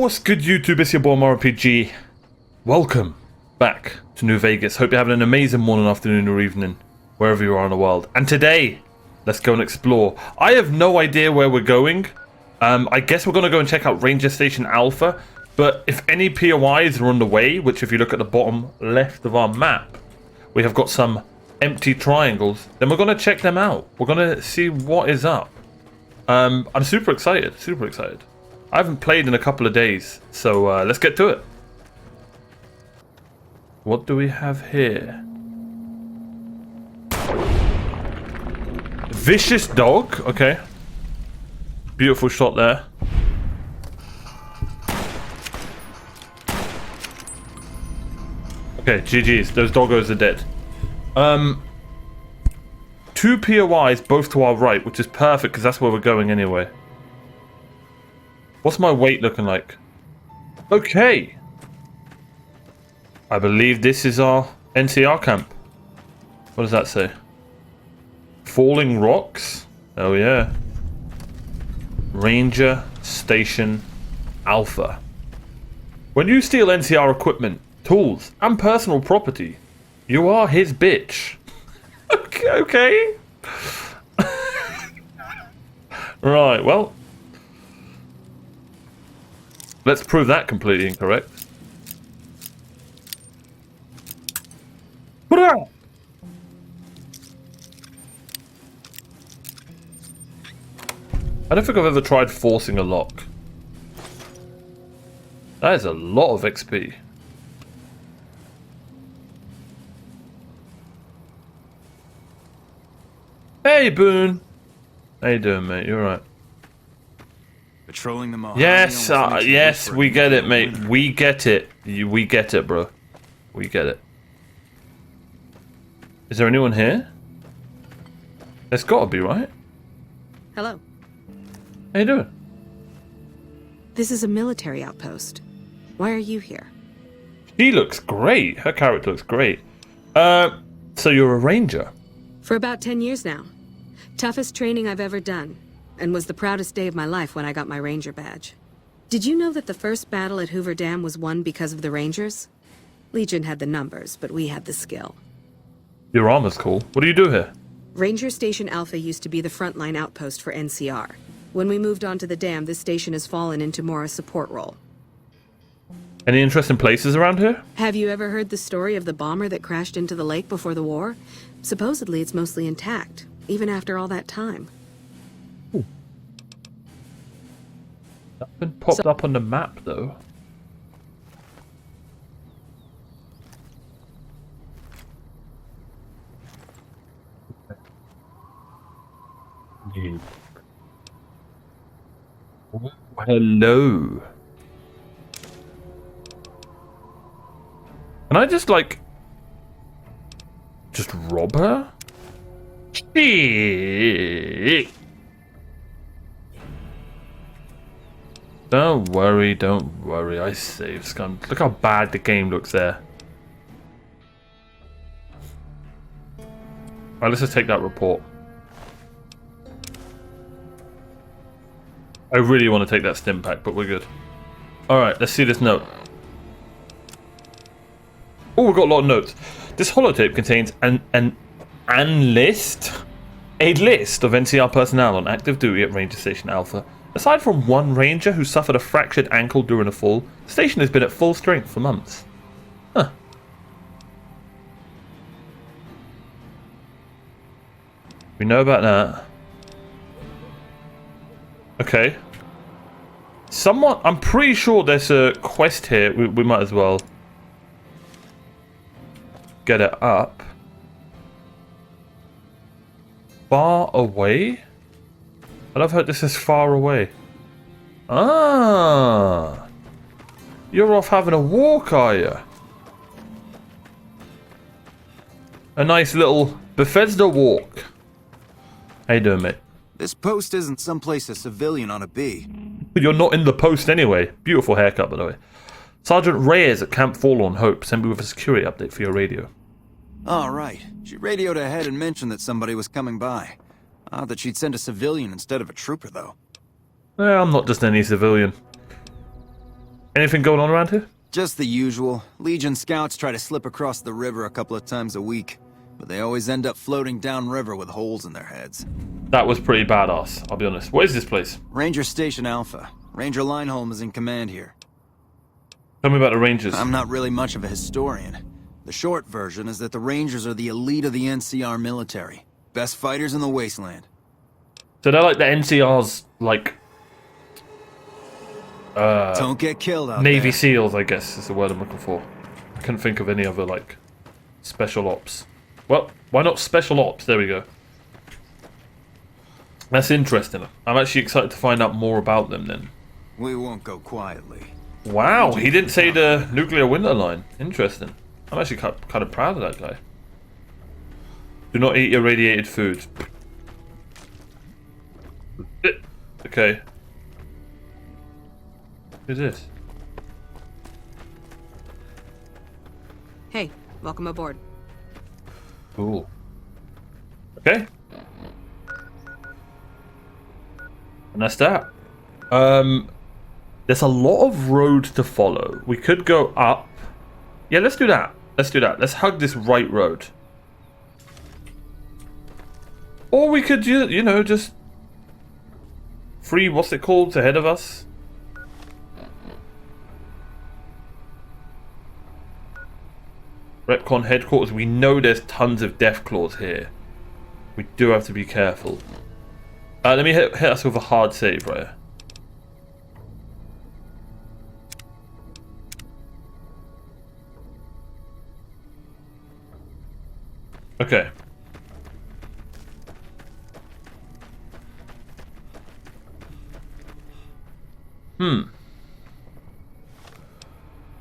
What's good, YouTube? It's your boy OmarioRpg. Welcome back to New Vegas. Hope you're having an amazing morning, afternoon, or evening, wherever you are in the world. And today, let's go and explore. I have no idea where we're going. I guess we're going to go and check out Ranger Station Alpha. But if any POIs are on the way, which if you look at the bottom left of our map, we have got some empty triangles, then we're going to check them out. We're going to see what is up. I'm super excited, super excited. I haven't played in a couple of days, so let's get to it. What do we have here? Vicious dog, okay. Beautiful shot there. Okay, GG's. Those doggos are dead. Two POIs, both to our right, which is perfect because that's where we're going anyway. What's my weight looking like? Okay. I believe this is our NCR camp. What does that say? Falling rocks? Oh yeah. Ranger Station Alpha. When you steal NCR equipment, tools, and personal property, you are his bitch. Okay. Right, well. Let's prove that completely incorrect. I don't think I've ever tried forcing a lock. That is a lot of XP. Hey, Boone. How you doing, mate? You alright? Patrolling the Mojave. Yes, yes, we get it, mate. We get it. We get it, bro. We get it. Is there anyone here? There's gotta be, right? Hello. How you doing? This is a military outpost. Why are you here? She looks great. Her character looks great. So you're a ranger? For about 10 years now. Toughest training I've ever done, and was the proudest day of my life when I got my ranger badge. Did you know that the first battle at Hoover Dam was won because of the Rangers? Legion had the numbers, but we had the skill. Your armor's cool. What do you do here? Ranger Station Alpha used to be the frontline outpost for NCR. When we moved on to the dam, this station has fallen into more a support role. Any interesting places around here? Have you ever heard the story of the bomber that crashed into the lake before the war? Supposedly it's mostly intact, even after all that time. Ooh. Nothing popped up on the map, though. Oh, hello. Can I just, like, just rob her? Shit. Don't worry, I saved scum. Look how bad the game looks there. Alright, let's just take that report. I really want to take that stim pack, but we're good. Alright, let's see this note. Oh, we've got a lot of notes. This holotape contains a list of NCR personnel on active duty at Ranger Station Alpha. Aside from one ranger who suffered a fractured ankle during a fall, the station has been at full strength for months. Huh. We know about that. Okay. I'm pretty sure there's a quest here. We might as well get it up. Far away? I've heard this is far away. Ah. You're off having a walk, are you? A nice little Bethesda walk. How you doing, mate? This post isn't someplace a civilian ought to be. You're not in the post anyway. Beautiful haircut, by the way. Sergeant Reyes at Camp Forlorn Hope sent me with a security update for your radio. All right. She radioed ahead and mentioned that somebody was coming by. Odd that she'd send a civilian instead of a trooper, though. I'm not just any civilian. Anything going on around here? Just the usual. Legion scouts try to slip across the river a couple of times a week, but they always end up floating downriver with holes in their heads. That was pretty badass, I'll be honest. What is this place? Ranger Station Alpha. Ranger Lineholm is in command here. Tell me about the Rangers. I'm not really much of a historian. The short version is that the Rangers are the elite of the NCR military. Best fighters in the wasteland. So they're like the NCR's, like... Don't get killed out Navy there. SEALs, I guess, is the word I'm looking for. I couldn't think of any other, like, special ops. Well, why not special ops? There we go. That's interesting. I'm actually excited to find out more about them then. We won't go quietly. Wow, he didn't say the nuclear winter line. Interesting. I'm actually kind of proud of that guy. Do not eat irradiated food. Okay. Who's this? Hey, welcome aboard. Cool. Okay. And that's that. There's a lot of road to follow. We could go up. Yeah, let's do that. Let's do that. Let's hug this right road. Or we could, you know, just free, what's it called, ahead of us. Repcon headquarters. We know there's tons of death claws here. We do have to be careful. Let me hit us with a hard save right here. Okay.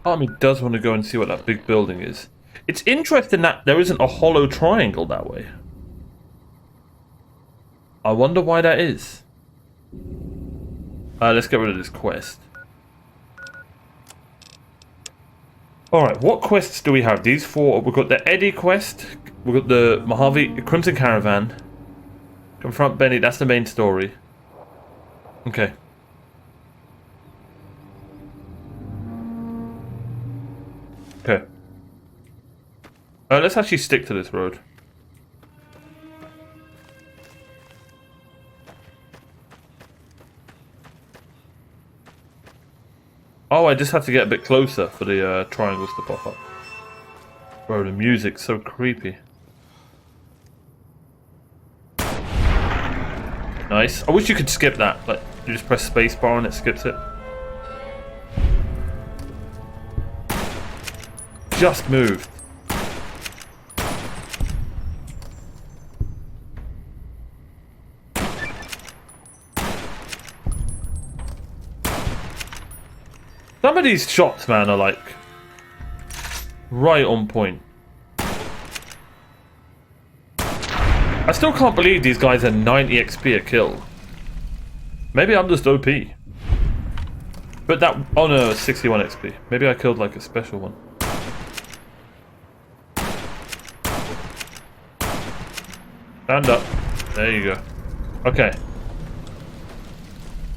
Part of me does want to go and see what that big building is. It's interesting that there isn't a hollow triangle that way. I wonder why that is. Let's get rid of this quest. Alright, what quests do we have? These four. We've got the Eddie quest. We've got the Mojave Crimson Caravan. Confront Benny, that's the main story. Okay. Okay. Let's actually stick to this road. Oh, I just have to get a bit closer for the triangles to pop up. Bro, the music's so creepy. Nice. I wish you could skip that. Like, you just press spacebar and it skips it. Just moved. Some of these shots, man, are like right on point. I still can't believe these guys are 90 XP a kill. Maybe I'm just OP. But that... Oh no, it's 61 XP. Maybe I killed like a special one. Stand up. There you go. Okay.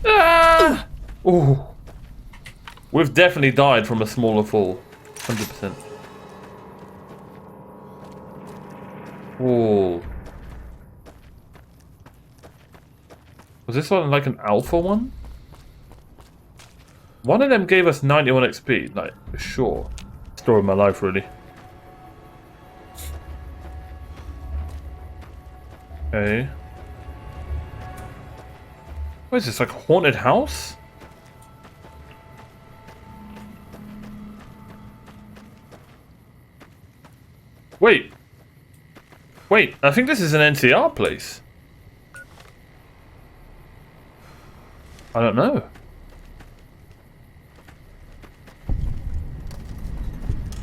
Ah! Ooh. We've definitely died from a smaller fall. 100%. Whoa. Was this one like an alpha one? One of them gave us 91 XP, like, for sure. Story of my life, really. Okay. What is this, like a haunted house? Wait. Wait, I think this is an NCR place. I don't know.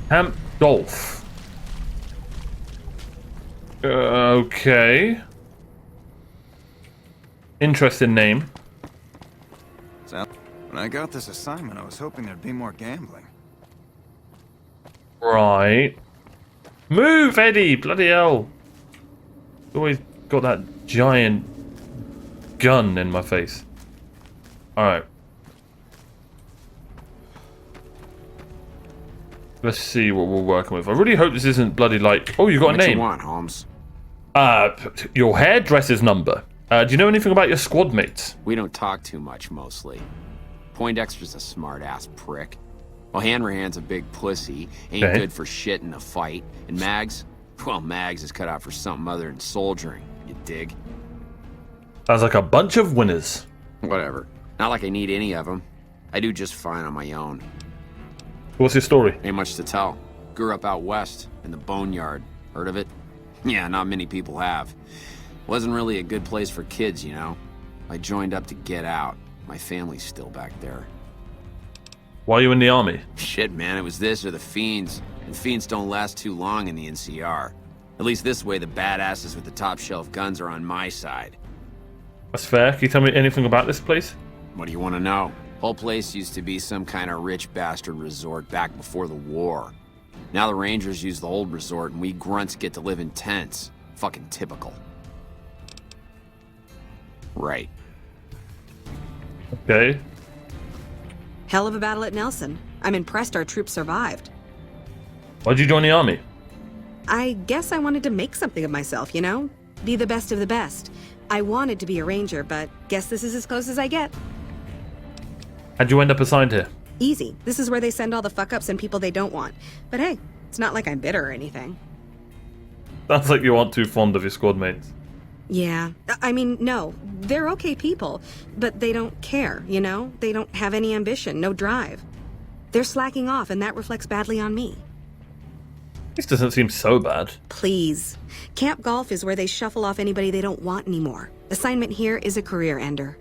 Camp Dolph. Okay. Interesting name. So, when I got this assignment, I was hoping there'd be more gambling. Right. Move, Eddie! Bloody hell. Always got that giant gun in my face. Alright. Let's see what we're working with. I really hope this isn't bloody like... Oh, you got a What name. you want, Holmes? Your hairdresser's number. Do you know anything about your squad mates? We don't talk too much, mostly. Poindexter's a smart-ass prick. Well, Hanrahan's a big pussy, ain't Okay. good for shit in a fight. And Mags? Well, Mags is cut out for something other than soldiering, you dig? Sounds like a bunch of winners. Whatever. Not like I need any of them. I do just fine on my own. What's your story? Ain't much to tell. Grew up out west, in the Boneyard. Heard of it? Yeah, not many people have. Wasn't really a good place for kids, you know? I joined up to get out. My family's still back there. Why are you in the army? Shit, man, it was this or the Fiends. And Fiends don't last too long in the NCR. At least this way the badasses with the top shelf guns are on my side. That's fair. Can you tell me anything about this place? What do you want to know? Whole place used to be some kind of rich bastard resort back before the war. Now the Rangers use the old resort and we grunts get to live in tents. Fucking typical. Right. Okay. Hell of a battle at Nelson. I'm impressed our troops survived. Why'd you join the army? I guess I wanted to make something of myself, you know? Be the best of the best. I wanted to be a ranger, but guess this is as close as I get. How'd you end up assigned here? Easy. This is where they send all the fuck-ups and people they don't want. But hey, it's not like I'm bitter or anything. Sounds like you aren't too fond of your squad mates. Yeah. I mean, no. They're okay people, but they don't care, you know? They don't have any ambition, no drive. They're slacking off, and that reflects badly on me. This doesn't seem so bad. Please. Camp Golf is where they shuffle off anybody they don't want anymore. Assignment here is a career ender.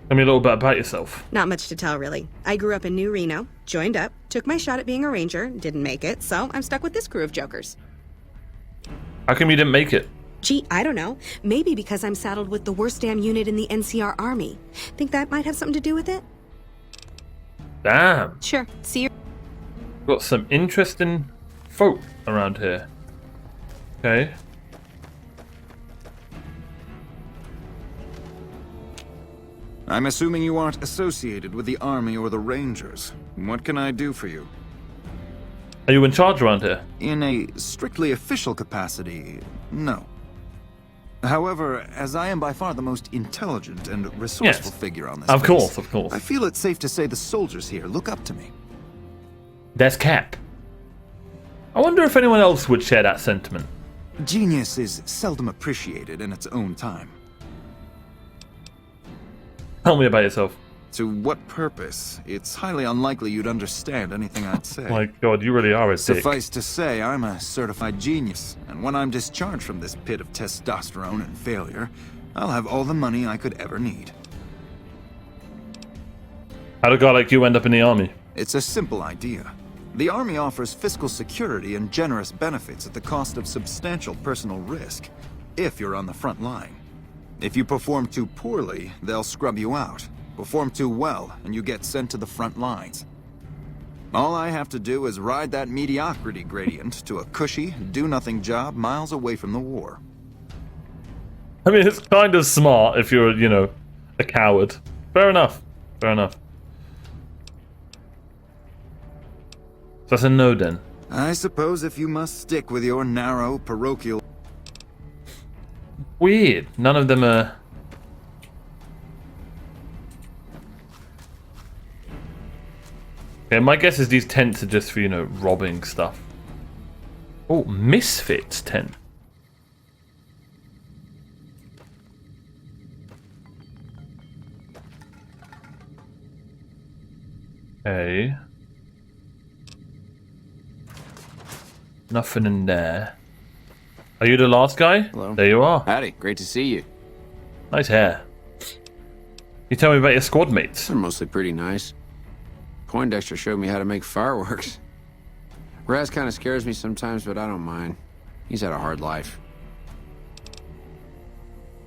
Tell me a little bit about yourself. Not much to tell, really. I grew up in New Reno, joined up, took my shot at being a ranger, didn't make it, so I'm stuck with this crew of jokers. How come you didn't make it? Gee, I don't know. Maybe because I'm saddled with the worst damn unit in the NCR Army. Think that might have something to do with it? Damn. Sure. See you. Got some interesting folk around here. Okay. I'm assuming you aren't associated with the Army or the Rangers. What can I do for you? Are you in charge around here? In a strictly official capacity, no. However, as I am by far the most intelligent and resourceful Yes. figure on this Of place, course, of course. I feel it's safe to say the soldiers here look up to me. There's Cap. I wonder if anyone else would share that sentiment. Genius is seldom appreciated in its own time. Tell me about yourself. To what purpose? It's highly unlikely you'd understand anything I'd say. My god, you really are a dick. Suffice to say, I'm a certified genius, and when I'm discharged from this pit of testosterone and failure, I'll have all the money I could ever need. How'd a guy like you end up in the army? It's a simple idea. The Army offers fiscal security and generous benefits at the cost of substantial personal risk, if you're on the front line. If you perform too poorly, they'll scrub you out. Perform too well, and you get sent to the front lines. All I have to do is ride that mediocrity gradient to a cushy, do-nothing job miles away from the war. I mean, it's kind of smart if you're, you know, a coward. Fair enough. Fair enough. So that's a no then. I suppose if you must stick with your narrow, parochial... Weird. None of them are... Yeah, my guess is these tents are just for, you know, robbing stuff. Oh, Misfits tent. Okay. Nothing in there. Are you the last guy? Hello. There you are. Howdy, great to see you. Nice hair. You tell me about your squad mates. They're mostly pretty nice. Poindexter showed me how to make fireworks. Raz kind of scares me sometimes, but I don't mind. He's had a hard life.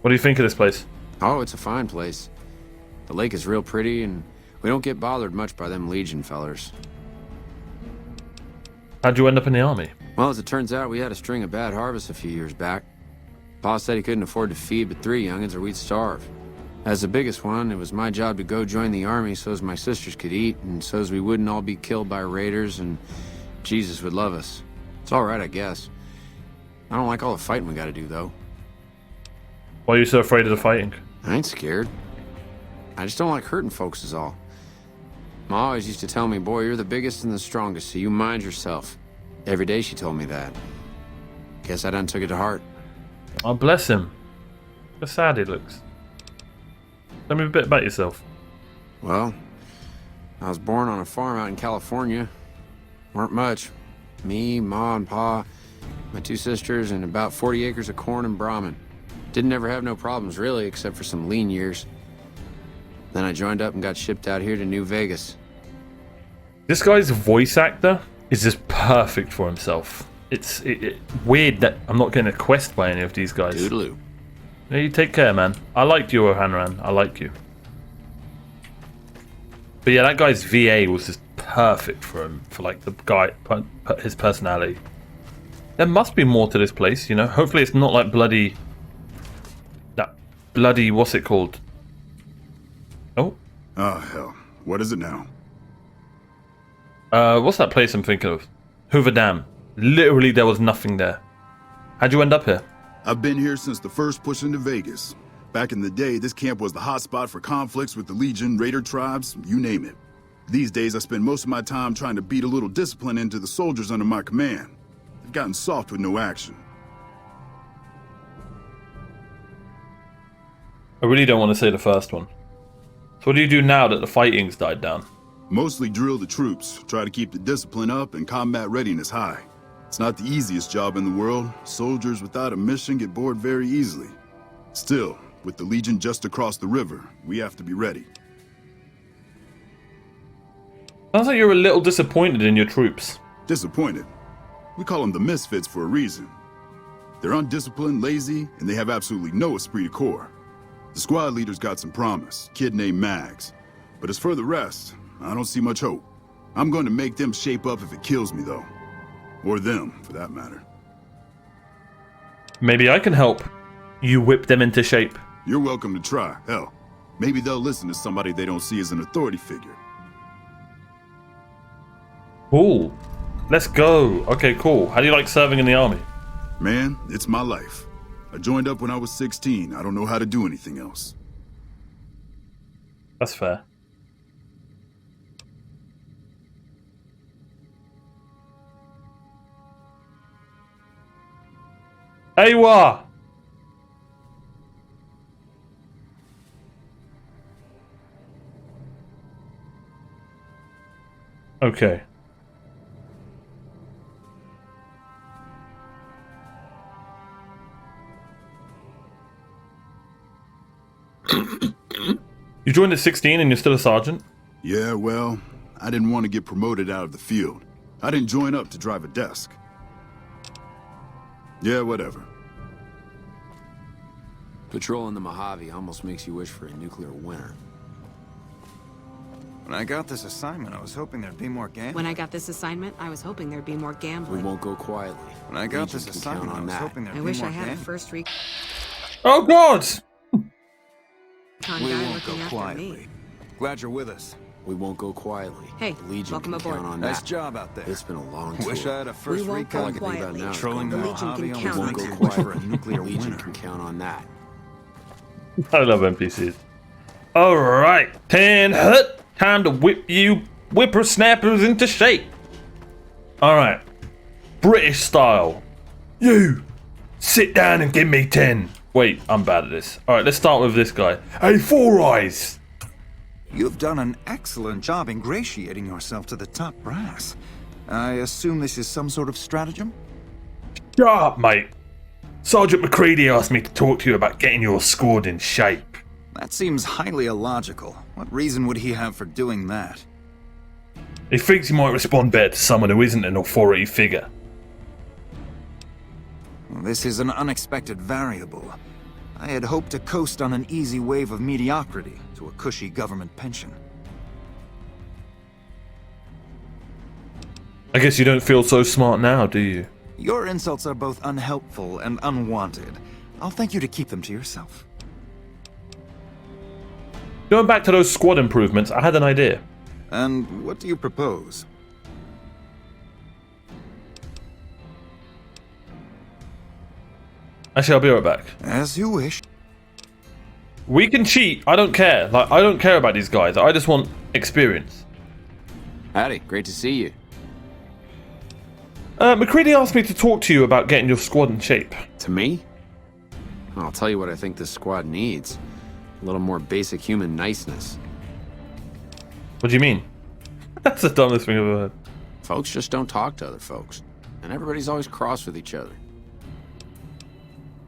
What do you think of this place? Oh, it's a fine place. The lake is real pretty, and we don't get bothered much by them Legion fellers. How'd you end up in the army? Well, as it turns out, we had a string of bad harvests a few years back. Pa said he couldn't afford to feed but 3 youngins or we'd starve. As the biggest one, it was my job to go join the army so's my sisters could eat, and so's we wouldn't all be killed by raiders, and Jesus would love us. It's alright, I guess. I don't like all the fighting we gotta do, though. Why are you so afraid of the fighting? I ain't scared. I just don't like hurting folks is all. Ma always used to tell me, boy, you're the biggest and the strongest, so you mind yourself. Every day she told me that. Guess I done took it to heart. Oh, bless him. How sad he looks. Tell me a bit about yourself. Well, I was born on a farm out in California. Weren't much. Me, Ma, and Pa, my 2 sisters, and about 40 acres of corn and Brahmin. Didn't ever have no problems, really, except for some lean years. Then I joined up and got shipped out here to New Vegas. This guy's voice actor is just perfect for himself. It's weird that I'm not getting a quest by any of these guys. Toodaloo. Yeah, you take care, man. I like you, O'Hanran. I like you. But yeah, that guy's VA was just perfect for him, for like the guy, his personality. There must be more to this place, you know. Hopefully it's not like bloody... That bloody, what's it called? Oh? Oh, hell. What is it now? What's that place I'm thinking of? Hoover Dam. Literally, there was nothing there. How'd you end up here? I've been here since the first push into Vegas. Back in the day, this camp was the hotspot for conflicts with the Legion, Raider tribes, you name it. These days, I spend most of my time trying to beat a little discipline into the soldiers under my command. They've gotten soft with no action. I really don't want to say the first one. So what do you do now that the fighting's died down? Mostly drill the troops, try to keep the discipline up and combat readiness high. It's not the easiest job in the world. Soldiers without a mission get bored very easily. Still, with the Legion just across the river, we have to be ready. Sounds like you're a little disappointed in your troops. Disappointed? We call them the misfits for a reason. They're undisciplined, lazy, and they have absolutely no esprit de corps. The squad leader's got some promise, kid named Mags. But as for the rest, I don't see much hope. I'm going to make them shape up if it kills me, though. Or them, for that matter. Maybe I can help you whip them into shape. You're welcome to try. Hell, maybe they'll listen to somebody they don't see as an authority figure. Cool. Let's go. Okay, cool. How do you like serving in the army? Man, it's my life. I joined up when I was 16. I don't know how to do anything else. That's fair. Aywa! Okay. You joined at 16 and you're still a sergeant? Yeah, well, I didn't want to get promoted out of the field. I didn't join up to drive a desk. Yeah, whatever. Patrolling the Mojave almost makes you wish for a nuclear winter. When I got this assignment, I was hoping there'd be more gambling. When I got this assignment, I was hoping there'd be more We gambling. won't go quietly. When I got Legion this can assignment, count I on was that. hoping there'd I be wish more I had a gambling. first recon Oh god! guy We won't looking go after quietly. me. Glad you're with us. We won't go quietly. Hey, The Legion welcome can aboard. count on Nice that. job out there. It's been a long tour. Wish I had a first We won't recon. go All I can think about quietly. now is Trolling the going The back. Legion Mojave can on count the on Won't go that. wish for a quietly. nuclear The Legion winter. can count on that. I love NPCs. Alright, 10 hut. Time to whip you whippersnappers into shape. Alright. British style. You! Sit down and give me 10. Wait, I'm bad at this. Alright, let's start with this guy. Hey, Four Eyes! You've done an excellent job ingratiating yourself to the top brass. I assume this is some sort of stratagem? Shut up, mate. Sergeant McCready asked me to talk to you about getting your squad in shape. That seems highly illogical. What reason would he have for doing that? He thinks he might respond better to someone who isn't an authority figure. This is an unexpected variable. I had hoped to coast on an easy wave of mediocrity to a cushy government pension. I guess you don't feel so smart now, do you? Your insults are both unhelpful and unwanted. I'll thank you to keep them to yourself. Going back to those squad improvements, I had an idea. And what do you propose? Actually, I'll be right back. As you wish. We can cheat. I don't care. Like, I don't care about these guys. I just want experience. Howdy, great to see you. McCready asked me to talk to you about getting your squad in shape. To me? I'll tell you what I think this squad needs. A little more basic human niceness. What do you mean? That's the dumbest thing I've ever heard. Folks just don't talk to other folks. And everybody's always cross with each other.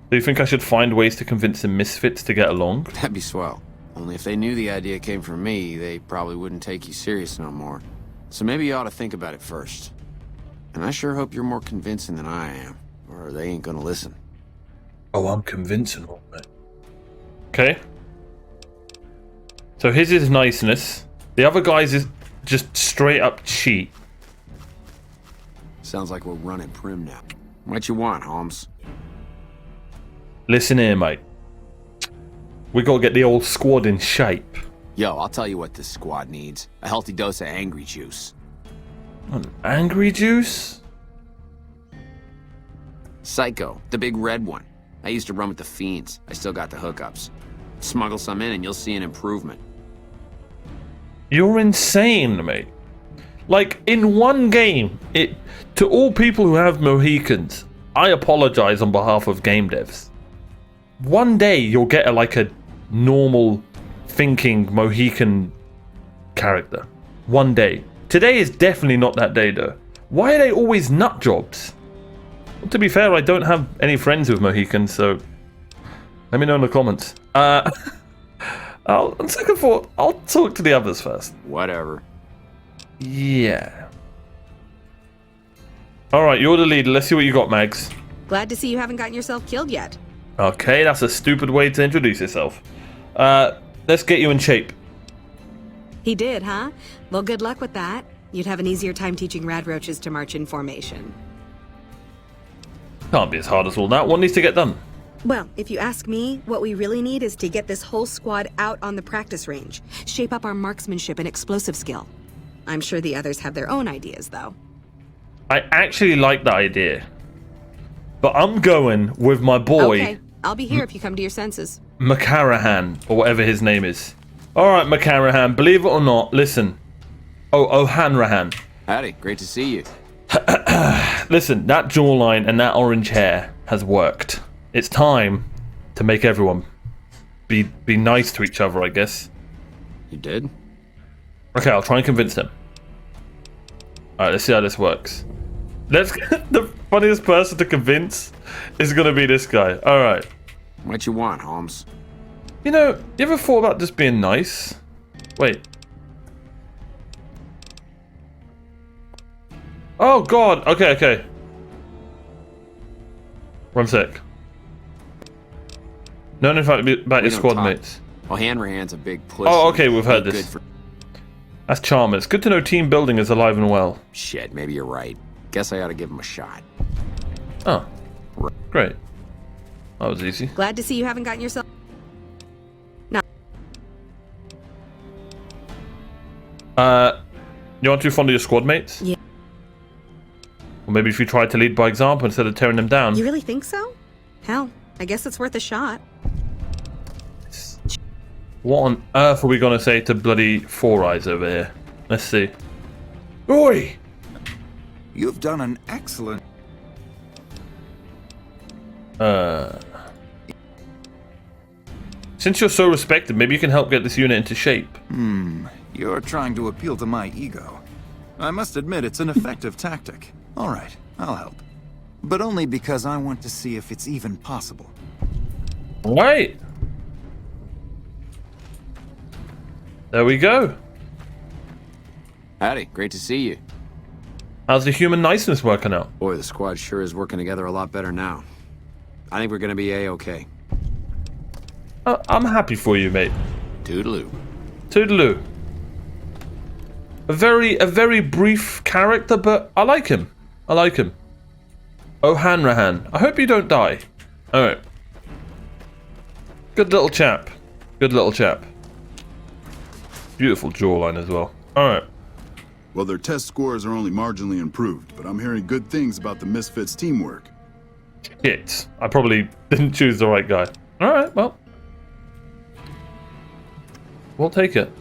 Do you think I should find ways to convince the misfits to get along? That'd be swell. Only if they knew the idea came from me, they probably wouldn't take you serious no more. So maybe you ought to think about it first. And I sure hope you're more convincing than I am, or they ain't gonna listen. Oh, I'm convincing, mate. Okay. So his is niceness. The other guy's is just straight up cheat. Sounds like we're running prim now. What you want, Holmes? Listen here, mate. We gotta get the old squad in shape. Yo, I'll tell you what this squad needs. A healthy dose of angry juice. Angry juice? Psycho, the big red one. I used to run with the fiends. I still got the hookups. Smuggle some in and you'll see an improvement. You're insane, mate. Like, in one game, to all people who have Mohicans, I apologize on behalf of game devs. One day you'll get a normal thinking Mohican character. One day. Today is definitely not that day though. Why are they always nut jobs? Well, to be fair, I don't have any friends with Mohicans, so let me know in the comments. On second thought, I'll talk to the others first. Whatever. Yeah. Alright, you're the leader. Let's see what you got, Mags. Glad to see you haven't gotten yourself killed yet. Okay, that's a stupid way to introduce yourself. Let's get you in shape. He did, huh? Well, good luck with that. You'd have an easier time teaching radroaches to march in formation. Can't be as hard as all that. What needs to get done? Well, if you ask me, what we really need is to get this whole squad out on the practice range. Shape up our marksmanship and explosive skill. I'm sure the others have their own ideas, though. I actually like that idea. But I'm going with my boy... Okay, I'll be here if you come to your senses. McCarahan, or whatever his name is. Alright, McCarahan, believe it or not, listen. Oh, O'Hanrahan. Howdy, great to see you. Listen, that jawline and that orange hair has worked. It's time to make everyone be nice to each other, I guess. You did? Okay, I'll try and convince them. Alright, let's see how this works. The funniest person to convince is gonna be this guy. Alright. What you want, Holmes? You know, you ever thought about just being nice? Wait. Oh god, okay. One sec. No, in fact, about your squad mates. Well, Hanrahan's a big push. Oh, okay, we've heard this. That's charming. It's good to know team building is alive and well. Shit, maybe you're right. Guess I ought to give him a shot. Oh, great. That was easy. Glad to see you haven't gotten yourself... You aren't too fond of your squad mates? Yeah. Or maybe if you tried to lead by example instead of tearing them down. You really think so? Hell, I guess it's worth a shot. What on earth are we gonna say to bloody Four Eyes over here? Let's see. Oi! You've done an excellent... Since you're so respected, maybe you can help get this unit into shape. You're trying to appeal to my ego. I must admit it's an effective tactic. All right, I'll help. But only because I want to see if it's even possible. Right. There we go. Howdy, great to see you. How's the human niceness working out? Boy, the squad sure is working together a lot better now. I think we're gonna be A-okay. I'm happy for you, mate. Toodaloo. Toodaloo. A very brief character, but I like him. O'Hanrahan. I hope you don't die. Alright. Good little chap. Beautiful jawline as well. Alright. Well, their test scores are only marginally improved, but I'm hearing good things about the Misfits' teamwork. Shit. I probably didn't choose the right guy. Alright, well. We'll take it.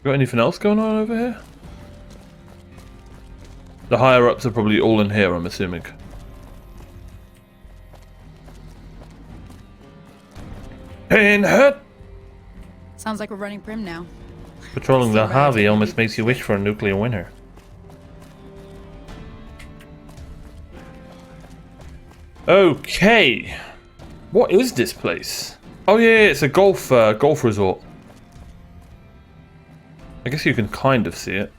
Got anything else going on over here? The higher ups are probably all in here, I'm assuming. In hut! Sounds like we're running prim now. Patrolling the Still Harvey relatively almost makes you wish for a nuclear winter. Okay. What is this place? Oh yeah, it's a golf resort. I guess you can kind of see it.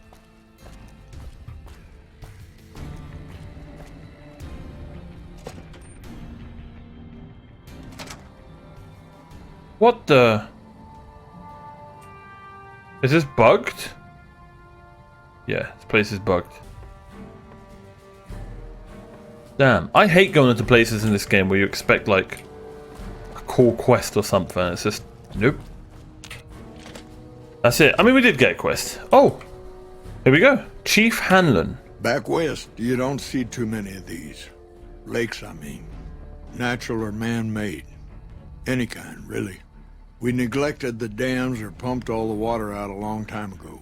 What the? Is this bugged? Yeah, this place is bugged. Damn, I hate going into places in this game where you expect like a cool quest or something. It's just, nope. That's it. I mean, we did get a quest. Oh, here we go. Chief Hanlon. Back west, you don't see too many of these. Lakes, I mean. Natural or man-made. Any kind, really. We neglected the dams or pumped all the water out a long time ago.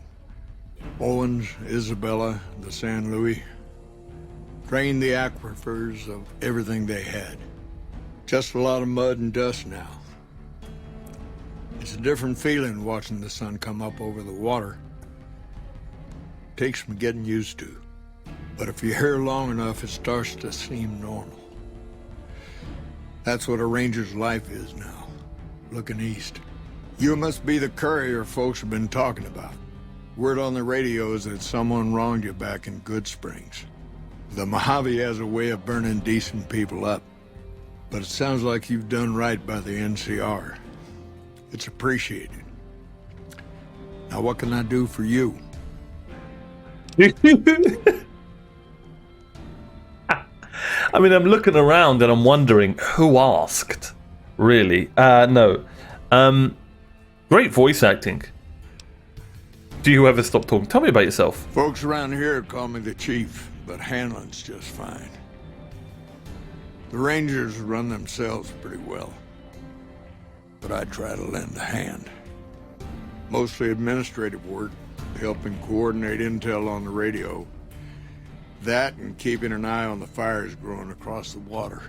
Owens, Isabella, the San Luis. Drained the aquifers of everything they had. Just a lot of mud and dust now. It's a different feeling watching the sun come up over the water. Takes some getting used to. But if you're here long enough, it starts to seem normal. That's what a ranger's life is now. Looking east. You must be the courier folks have been talking about. Word on the radio is that someone wronged you back in Good Springs. The Mojave has a way of burning decent people up. But it sounds like you've done right by the NCR. It's appreciated. Now what can I do for you? I mean, I'm looking around and I'm wondering who asked. Really? No. Great voice acting. Do you ever stop talking? Tell me about yourself. Folks around here call me the chief, but Hanlon's just fine. The Rangers run themselves pretty well. But I try to lend a hand. Mostly administrative work, helping coordinate intel on the radio. That and keeping an eye on the fires growing across the water.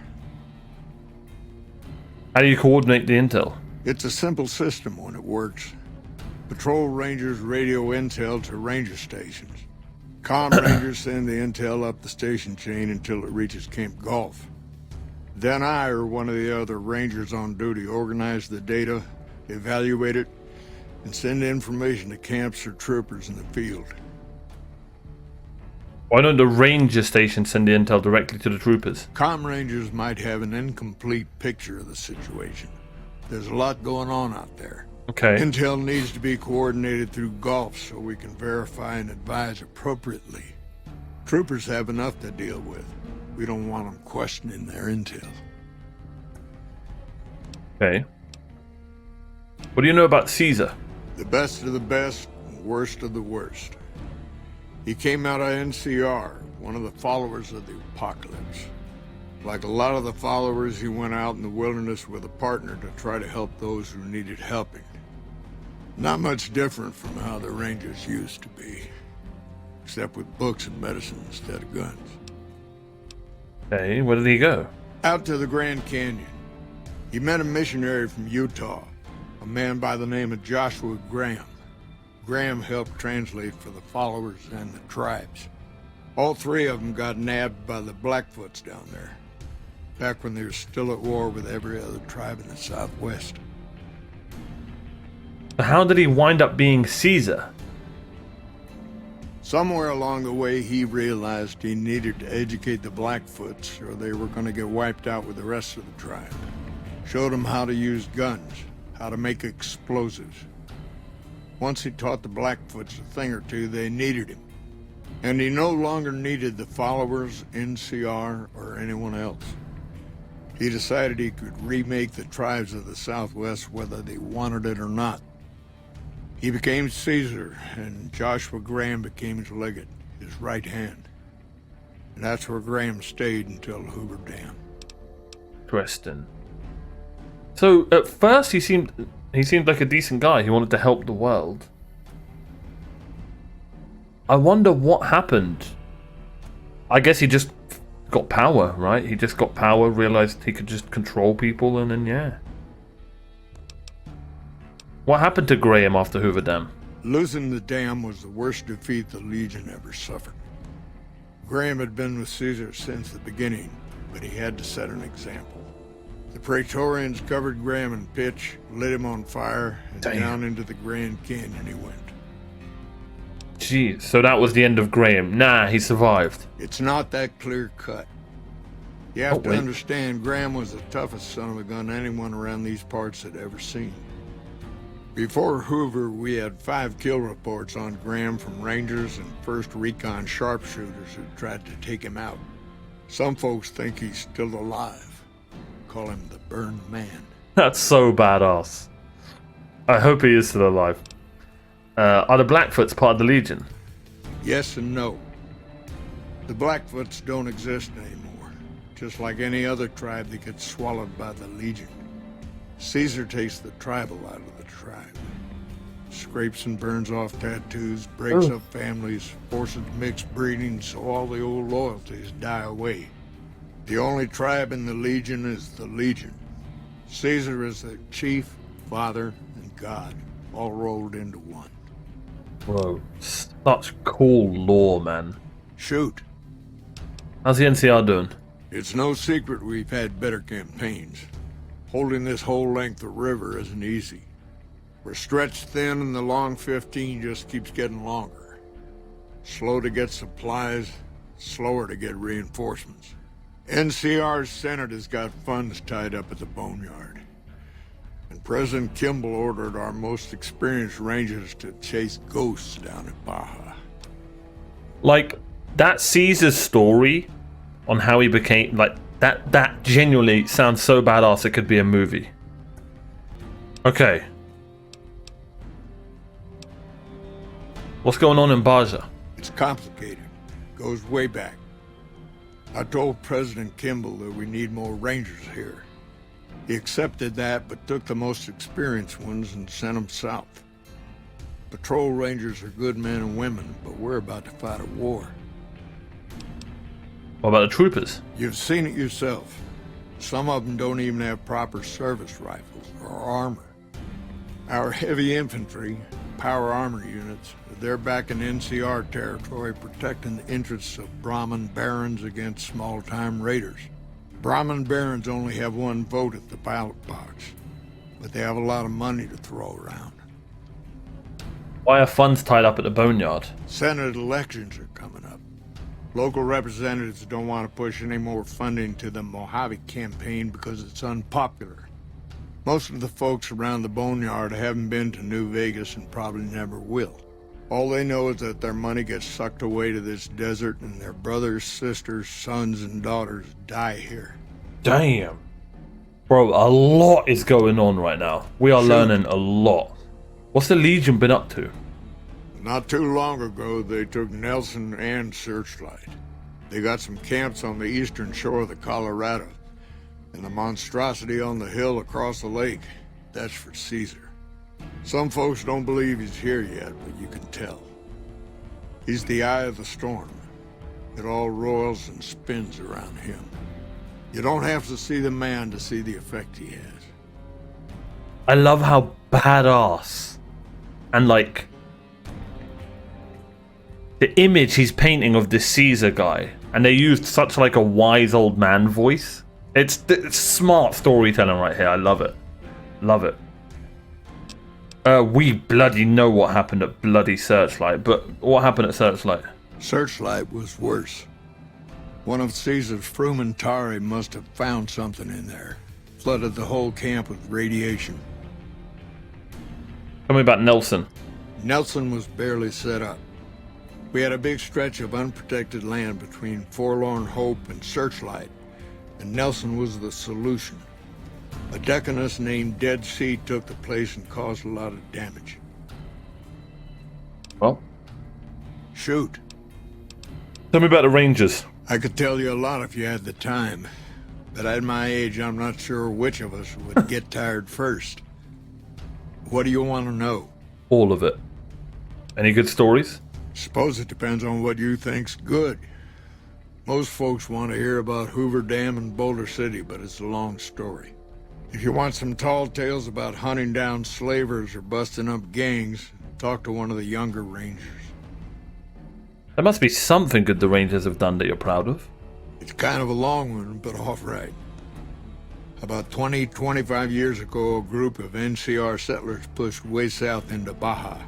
How do you coordinate the intel? It's a simple system when it works. Patrol Rangers radio intel to ranger stations. Comm Rangers send the intel up the station chain until it reaches Camp Golf. Then I or one of the other Rangers on duty organize the data, evaluate it, and send information to camps or troopers in the field. Why don't the ranger station send the intel directly to the troopers? Comm Rangers might have an incomplete picture of the situation. There's a lot going on out there. Okay. Intel needs to be coordinated through Golf so we can verify and advise appropriately. Troopers have enough to deal with. We don't want them questioning their intel. Okay. What do you know about Caesar? The best of the best, and worst of the worst. He came out of NCR, one of the followers of the apocalypse. Like a lot of the followers, he went out in the wilderness with a partner to try to help those who needed helping. Not much different from how the Rangers used to be. Except with books and medicine instead of guns. Okay, where did he go? Out to the Grand Canyon. He met a missionary from Utah, a man by the name of Joshua Graham. Graham helped translate for the followers and the tribes. All three of them got nabbed by the Blackfoots down there, back when they were still at war with every other tribe in the Southwest. How did he wind up being Caesar? Somewhere along the way, he realized he needed to educate the Blackfoots or they were going to get wiped out with the rest of the tribe. Showed them how to use guns, how to make explosives. Once he taught the Blackfoots a thing or two, they needed him. And he no longer needed the followers, NCR, or anyone else. He decided he could remake the tribes of the Southwest whether they wanted it or not. He became Caesar, and Joshua Graham became his legate. his right hand. And that's where Graham stayed until Hoover Dam. Interesting. So at first he seemed like a decent guy. He wanted to help the world. I wonder what happened. I guess he just got power, right? He just got power, realized he could just control people, and then yeah. What happened to Graham after Hoover Dam? Losing the dam was the worst defeat the Legion ever suffered. Graham had been with Caesar since the beginning, but he had to set an example. The Praetorians covered Graham in pitch, lit him on fire, and down into the Grand Canyon he went. Jeez, so that was the end of Graham. Nah, he survived. It's not that clear cut. You have to understand, Graham was the toughest son of a gun anyone around these parts had ever seen. Before Hoover, we had 5 kill reports on Graham from Rangers and 1st Recon sharpshooters who tried to take him out. Some folks think he's still alive. Call him the Burned Man. That's so badass. I hope he is still alive. Are the Blackfoots part of the Legion? Yes and no. The Blackfoots don't exist anymore. Just like any other tribe that gets swallowed by the Legion. Caesar takes the tribal out of the tribe. Scrapes and burns off tattoos, breaks up families, forces mixed breeding so all the old loyalties die away. The only tribe in the Legion is the Legion. Caesar is the chief, father, and god, all rolled into one. Bro, such cool lore, man. Shoot. How's the NCR doing? It's no secret we've had better campaigns. Holding this whole length of river isn't easy. We're stretched thin and the long 15 just keeps getting longer. Slow to get supplies, slower to get reinforcements. NCR's Senate has got funds tied up at the Boneyard. And President Kimball ordered our most experienced rangers to chase ghosts down at Baja. Like, that Caesar's story on how he became, like, that genuinely sounds so badass it could be a movie. Okay. What's going on in Baja? It's complicated. Goes way back. I told President Kimball that we need more rangers here. He accepted that, but took the most experienced ones and sent them south. Patrol rangers are good men and women, but we're about to fight a war. What about the troopers? You've seen it yourself. Some of them don't even have proper service rifles or armor. Our heavy infantry, power armor units, they're back in NCR territory protecting the interests of Brahmin barons against small-time raiders. Brahmin barons only have one vote at the ballot box, but they have a lot of money to throw around. Why are funds tied up at the Boneyard? Senate elections are coming up. Local representatives don't want to push any more funding to the Mojave campaign because it's unpopular. Most of the folks around the Boneyard haven't been to New Vegas and probably never will. All they know is that their money gets sucked away to this desert and their brothers, sisters, sons, and daughters die here. Damn. Bro, a lot is going on right now. We are learning a lot. What's the Legion been up to? Not too long ago, they took Nelson and Searchlight. They got some camps on the eastern shore of the Colorado, and the monstrosity on the hill across the lake. That's for Caesar. Some folks don't believe he's here yet, but you can tell. He's the eye of the storm. It all roils and spins around him. You don't have to see the man to see the effect he has. I love how badass and like the image he's painting of this Caesar guy, and they used such like a wise old man voice. It's smart storytelling right here. I love it. Love it. We bloody know what happened at bloody Searchlight, but what happened at Searchlight? Searchlight was worse. One of Caesar's Frumentari must have found something in there. Flooded the whole camp with radiation. Tell me about Nelson. Nelson was barely set up. We had a big stretch of unprotected land between Forlorn Hope and Searchlight, and Nelson was the solution. A deaconess named Dead Sea took the place and caused a lot of damage. Well? Shoot. Tell me about the Rangers. I could tell you a lot if you had the time. But at my age, I'm not sure which of us would get tired first. What do you want to know? All of it. Any good stories? Suppose it depends on what you think's good. Most folks want to hear about Hoover Dam and Boulder City, but it's a long story. If you want some tall tales about hunting down slavers or busting up gangs, talk to one of the younger Rangers. There must be something good the Rangers have done that you're proud of. It's kind of a long one, but all right. About 25 years ago, a group of NCR settlers pushed way south into Baja.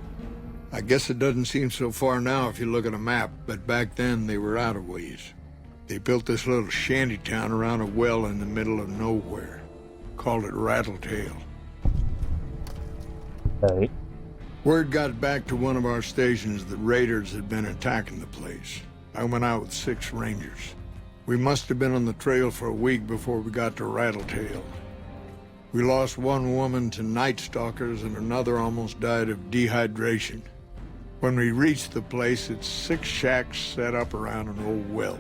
I guess it doesn't seem so far now if you look at a map, but back then they were out of ways. They built this little shanty town around a well in the middle of nowhere. Called it Rattletail. Hey. Word got back to one of our stations that raiders had been attacking the place. I went out with 6 Rangers. We must have been on the trail for a week before we got to Rattletail. We lost one woman to night stalkers and another almost died of dehydration. When we reached the place, it's 6 shacks set up around an old well.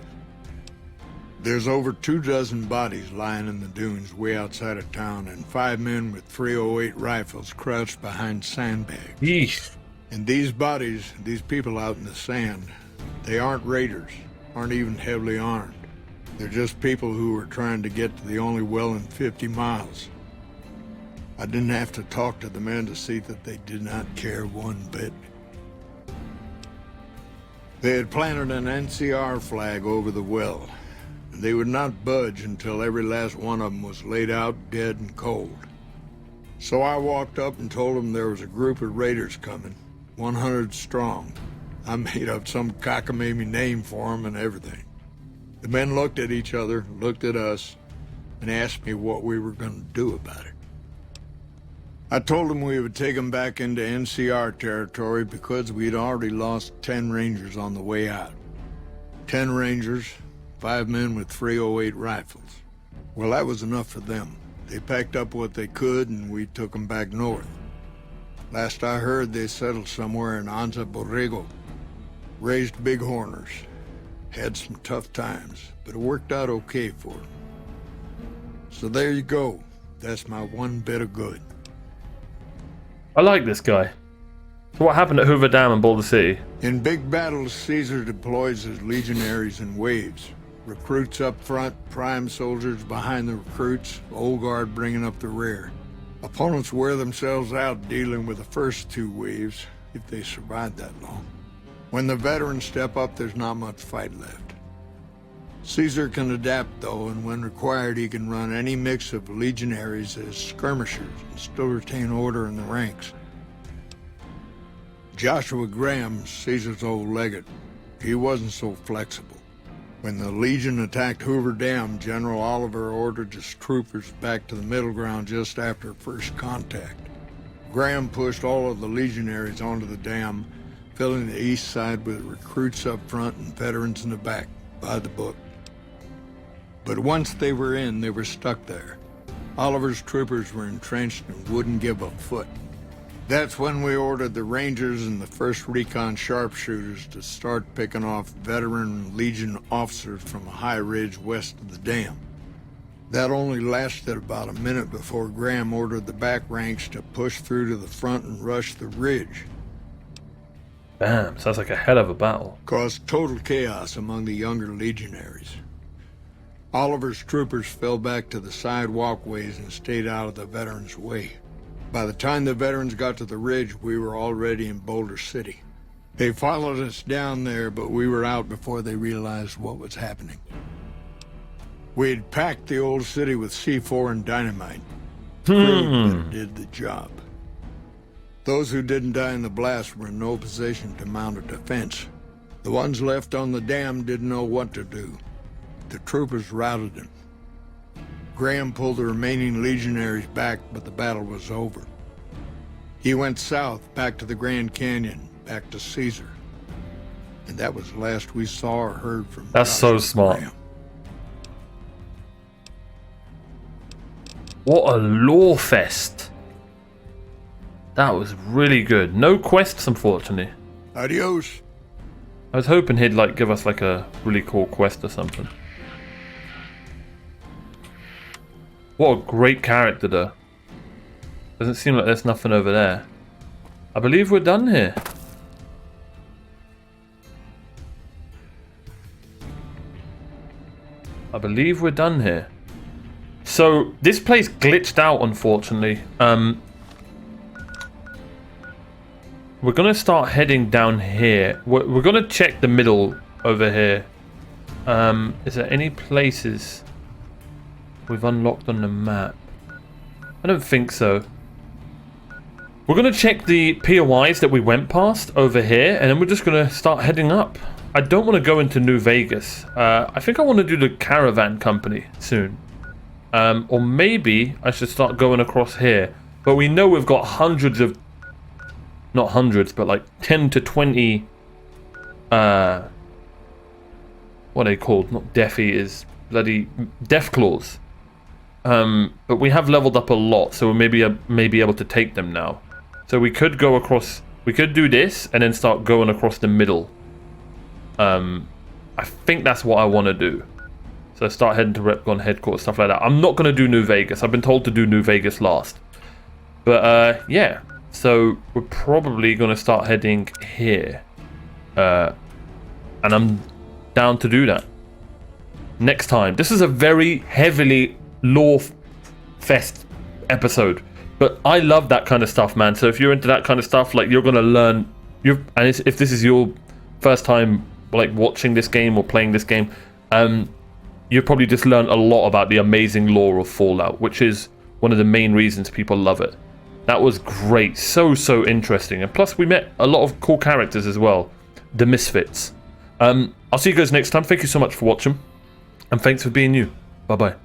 There's over 24 bodies lying in the dunes way outside of town, and 5 men with .308 rifles crouched behind sandbags. Yeesh. And these bodies, these people out in the sand, they aren't raiders, aren't even heavily armed. They're just people who were trying to get to the only well in 50 miles. I didn't have to talk to the men to see that they did not care one bit. They had planted an NCR flag over the well. They would not budge until every last one of them was laid out dead and cold. So I walked up and told them there was a group of raiders coming, 100 strong. I made up some cockamamie name for them and everything. The men looked at each other, looked at us, and asked me what we were going to do about it. I told them we would take them back into NCR territory because we'd already lost 10 Rangers on the way out. 10 Rangers, 5 men with .308 rifles. Well, that was enough for them. They packed up what they could and we took them back north. Last I heard, they settled somewhere in Anza Borrego. Raised bighorners. Had some tough times, but it worked out okay for them. So there you go. That's my one bit of good. I like this guy. So what happened at Hoover Dam and Boulder City? In big battles, Caesar deploys his legionaries in waves. Recruits up front, prime soldiers behind the recruits, old guard bringing up the rear. Opponents wear themselves out dealing with the first 2 waves, if they survive that long. When the veterans step up, there's not much fight left. Caesar can adapt, though, and when required, he can run any mix of legionaries as skirmishers and still retain order in the ranks. Joshua Graham, Caesar's old legate, he wasn't so flexible. When the Legion attacked Hoover Dam, General Oliver ordered his troopers back to the middle ground just after first contact. Graham pushed all of the legionaries onto the dam, filling the east side with recruits up front and veterans in the back, by the book. But once they were in, they were stuck there. Oliver's troopers were entrenched and wouldn't give a foot. That's when we ordered the Rangers and the 1st Recon sharpshooters to start picking off veteran Legion officers from a high ridge west of the dam. That only lasted about a minute before Graham ordered the back ranks to push through to the front and rush the ridge. Damn, sounds like a hell of a battle. Caused total chaos among the younger legionaries. Oliver's troopers fell back to the side walkways and stayed out of the veterans' way. By the time the veterans got to the ridge, we were already in Boulder City. They followed us down there, but we were out before they realized what was happening. We had packed the old city with C4 and dynamite. Proved that it did the job. Those who didn't die in the blast were in no position to mount a defense. The ones left on the dam didn't know what to do. The troopers routed them. Graham pulled the remaining legionaries back, but the battle was over. He went south, back to the Grand Canyon, back to Caesar. And that was the last we saw or heard from That's so Joshua smart. Graham. What a lore fest. That was really good. No quests, unfortunately. Adios. I was hoping he'd like give us like a really cool quest or something. What a great character though. Doesn't seem like there's nothing over there. I believe we're done here. I believe we're done here. So this place glitched out, unfortunately. We're gonna start heading down here. We're gonna check the middle over here. Is there any places we've unlocked on the map? I don't think so. We're gonna check the POIs that we went past over here, and then we're just gonna start heading up. I don't want to go into New Vegas. I think I want to do the caravan company soon. Or maybe I should start going across here. But we know we've got hundreds of... Not hundreds, but like 10 to 20... what are they called? Not death eaters. Bloody death claws. But we have leveled up a lot, so we may be able to take them now. So we could go across... We could do this, and then start going across the middle. I think that's what I want to do. So start heading to Repgon headquarters, stuff like that. I'm not going to do New Vegas. I've been told to do New Vegas last. But, yeah. So we're probably going to start heading here. And I'm down to do that. Next time. This is a very heavily lore-fest episode. But I love that kind of stuff, man. So if you're into that kind of stuff, like, you're going to learn... if this is your first time... like watching this game or playing this game, you probably just learned a lot about the amazing lore of Fallout, which is one of the main reasons people love it. That was great, so interesting, and plus we met a lot of cool characters as well, the Misfits. I'll see you guys next time. Thank you so much for watching, and thanks for being you. Bye bye.